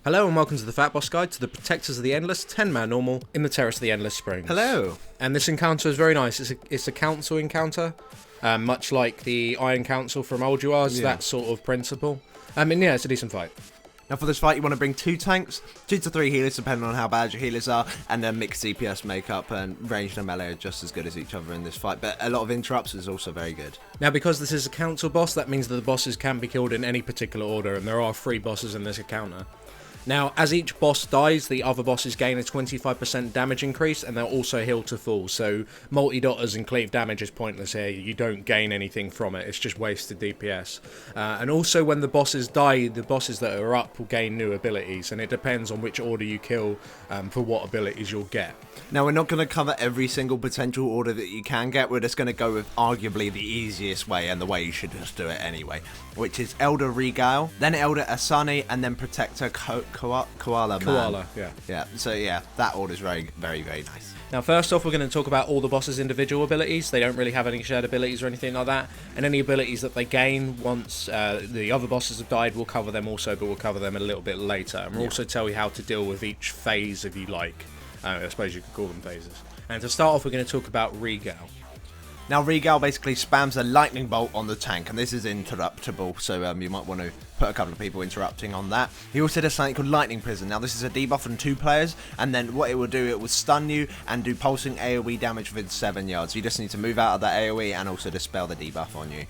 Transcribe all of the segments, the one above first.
Hello and welcome to the FatBoss Guide to the Protectors of the Endless 10-man normal in the Terrace of the Endless Springs. Hello. And this encounter is very nice. It's a council encounter, much like the Iron Council from Old UR's, that sort of principle. Yeah, it's a decent fight. Now for this fight you want to bring 2 tanks, 2 to 3 healers depending on how bad your healers are, and then mixed DPS makeup, and ranged and melee are just as good as each other in this fight, but a lot of interrupts is also very good. Now because this is a council boss, that means that the bosses can be killed in any particular order, and there are 3 bosses in this encounter. Now, as each boss dies, the other bosses gain a 25% damage increase, and they'll also heal to full, so multi-dotters and cleave damage is pointless here. You don't gain anything from it, it's just wasted DPS. And also when the bosses die, the bosses that are up will gain new abilities, and it depends on which order you kill for what abilities you'll get. Now we're not going to cover every single potential order that you can get, we're just going to go with arguably the easiest way, and the way you should just do it anyway, which is Elder Regale, then Elder Asani, and then Protector Koala Man. Koala, yeah. Yeah, so yeah, that order is very, very, very nice. Now first off, we're going to talk about all the bosses' individual abilities. They don't really have any shared abilities or anything like that, and any abilities that they gain once the other bosses have died, we'll cover them also, but we'll cover them a little bit later, and we'll also tell you how to deal with each phase if you like. I suppose you could call them phases. And to start off, we're going to talk about Regale. Now Regale basically spams a lightning bolt on the tank, and this is interruptible, so you might want to put a couple of people interrupting on that. He also does something called Lightning Prison. Now this is a debuff on 2 players, and then what it will do, it will stun you and do pulsing AoE damage within 7 yards. You just need to move out of that AoE and also dispel the debuff on you.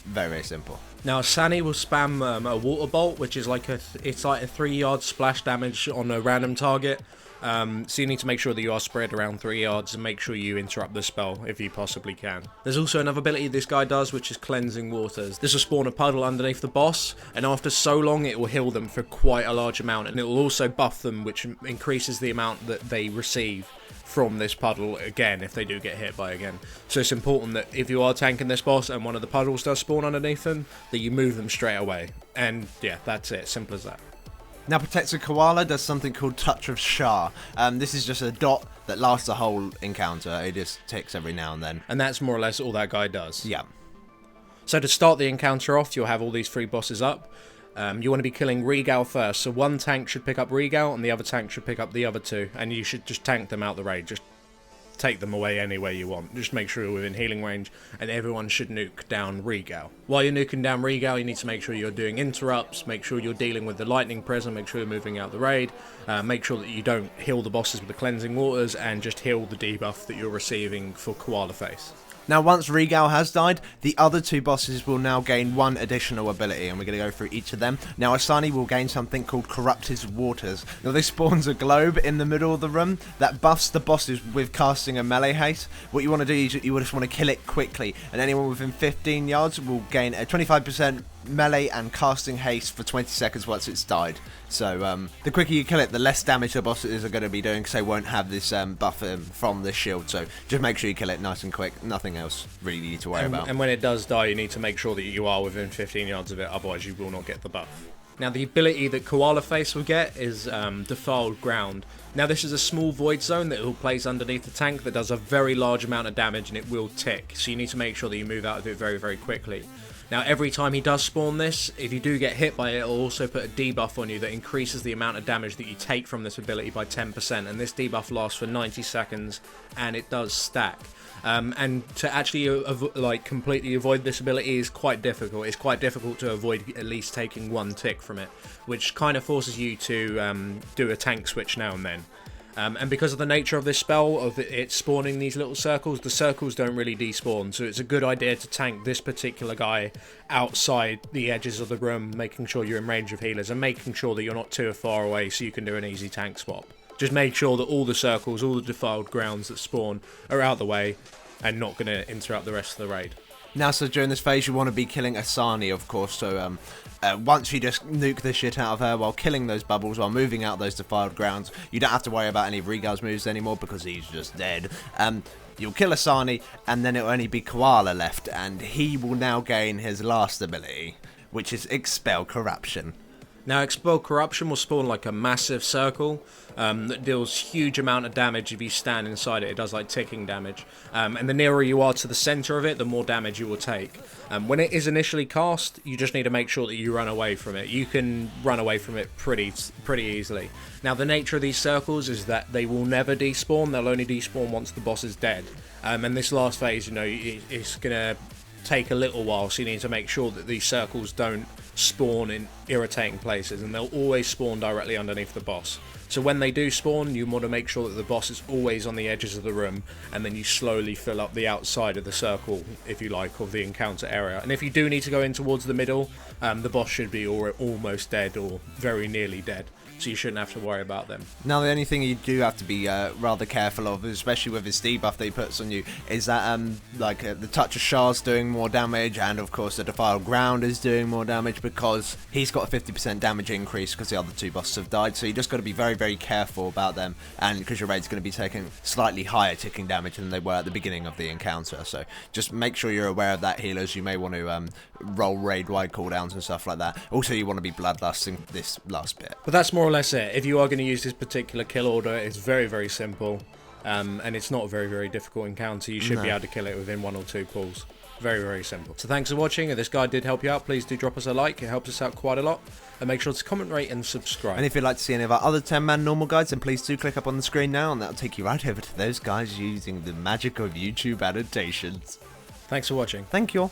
Very, very simple. Now Sani will spam a water bolt, which is like it's like a 3-yard splash damage on a random target. So you need to make sure that you are spread around 3 yards and make sure you interrupt the spell if you possibly can. There's also another ability this guy does, which is Cleansing Waters. This will spawn a puddle underneath the boss, and after so long it will heal them for quite a large amount, and it will also buff them, which increases the amount that they receive from this puddle again if they do get hit by it again. So it's important that if you are tanking this boss and one of the puddles does spawn underneath them, that you move them straight away. And yeah, that's it, simple as that. Now Protector Koala does something called Touch of Shah. This is just a dot that lasts the whole encounter. It just ticks every now and then. And that's more or less all that guy does. Yeah. So to start the encounter off, you'll have all these 3 bosses up. You want to be killing Regale first. So one tank should pick up Regale and the other tank should pick up the other 2. And you should just tank them out the raid. Just take them away any way you want. Just make sure you're within healing range, and everyone should nuke down Regale. While you're nuking down Regale, you need to make sure you're doing interrupts, make sure you're dealing with the lightning prison, make sure you're moving out the raid, make sure that you don't heal the bosses with the cleansing waters, and just heal the debuff that you're receiving for Koala Face. Now once Regale has died, the other 2 bosses will now gain 1 additional ability, and we're going to go through each of them. Now Asani will gain something called Corrupted Waters. Now this spawns a globe in the middle of the room that buffs the bosses with casting a melee haste. What you want to do is you just want to kill it quickly, and anyone within 15 yards will gain a 25% melee and casting haste for 20 seconds once it's died. So the quicker you kill it, the less damage the bosses are going to be doing, because they won't have this buff from the shield. So just make sure you kill it nice and quick. Nothing else really you need to worry about. And when it does die, you need to make sure that you are within 15 yards of it, otherwise you will not get the buff. Now the ability that Koala Face will get is Defiled Ground. Now this is a small void zone that it will place underneath the tank that does a very large amount of damage, and it will tick. So you need to make sure that you move out of it very, very quickly. Now every time he does spawn this, if you do get hit by it, it'll also put a debuff on you that increases the amount of damage that you take from this ability by 10%, and this debuff lasts for 90 seconds, and it does stack. And to actually completely avoid this ability is quite difficult. It's quite difficult to avoid at least taking 1 tick from it, which kind of forces you to do a tank switch now and then. And because of the nature of this spell, of it spawning these little circles, the circles don't really despawn, so it's a good idea to tank this particular guy outside the edges of the room, making sure you're in range of healers, and making sure that you're not too far away so you can do an easy tank swap. Just make sure that all the circles, all the defiled grounds that spawn are out the way and not going to interrupt the rest of the raid. Now, so during this phase, you want to be killing Asani, of course, so once you just nuke the shit out of her while killing those bubbles, while moving out those defiled grounds, you don't have to worry about any of Regale's moves anymore because he's just dead. You'll kill Asani, and then it'll only be Koala left, and he will now gain his last ability, which is Expel Corruption. Now, Expel Corruption will spawn like a massive circle that deals huge amount of damage if you stand inside it. It does like ticking damage. And the nearer you are to the center of it, the more damage you will take. When it is initially cast, you just need to make sure that you run away from it. You can run away from it pretty easily. Now, the nature of these circles is that they will never despawn. They'll only despawn once the boss is dead. And this last phase, you know, it's going to take a little while, so you need to make sure that these circles don't spawn in irritating places, and they'll always spawn directly underneath the boss. So when they do spawn, you want to make sure that the boss is always on the edges of the room, and then you slowly fill up the outside of the circle, if you like, of the encounter area. And if you do need to go in towards the middle, the boss should be almost dead or very nearly dead, so you shouldn't have to worry about them. Now, the only thing you do have to be rather careful of, especially with his debuff that he puts on you, is that the Touch of Shards doing more damage, and of course the Defiled Ground is doing more damage, because he's got a 50% damage increase because the other two bosses have died. So you just got to be very, very careful about them, and because your raid's going to be taking slightly higher ticking damage than they were at the beginning of the encounter. So just make sure you're aware of that, healers. You may want to roll raid-wide cooldowns and stuff like that. Also, you want to be bloodlusting this last bit. But that's more or less it. If you are going to use this particular kill order, it's very, very simple, and it's not a very, very difficult encounter. You should be able to kill it within 1 or 2 pulls. Very, very simple. So thanks for watching. If this guide did help you out, please do drop us a like. It helps us out quite a lot. And make sure to comment, rate, and subscribe. And if you'd like to see any of our other 10-man normal guides, then please do click up on the screen now, and that'll take you right over to those guys using the magic of YouTube annotations. Thanks for watching. Thank you all.